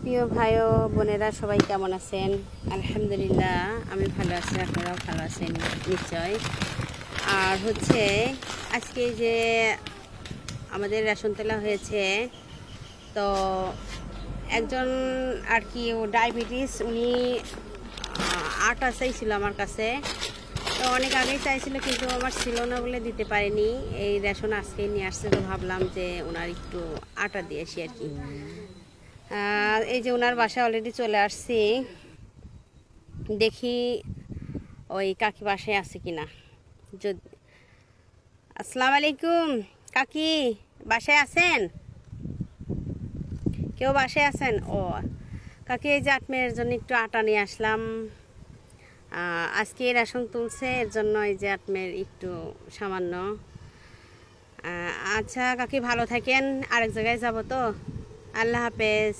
প্রিয় ভাই ও বোনেরা সবাই কেমন আছেন? আলহামদুলিল্লাহ আমি ভালো আছি, আপনারাও ভালো আছেন নিশ্চয়। আর হচ্ছে আজকে যে আমাদের রেশন তোলা হয়েছে, তো একজন আর কি ডায়াবেটিস, উনি আটা চাইছিল আমার কাছে। তো অনেক আগেই চাইছিল, কিন্তু আমার ছিল না বলে দিতে পারিনি। এই রেশন আজকে নিয়ে আসছে, তো ভাবলাম যে ওনার একটু আটা দিয়ে আসি আর কি। এই যে ওনার বাসায় অলরেডি চলে আসছি, দেখি ওই কাকি বাসায় আছে কিনা। যদি আসসালামু আলাইকুম কাকি, বাসায় আছেন? কেউ বাসায় আছেন? ও কাকি, এই যে আত্মের জন্য একটু আটা নিয়ে আসলাম। আজকে রেশন তুলছে, এর জন্য এই যে আত্মের একটু সামান্য। আচ্ছা কাকি, ভালো থাকেন, আরেক জায়গায় যাব তো। আল্লাহ হাফেজ।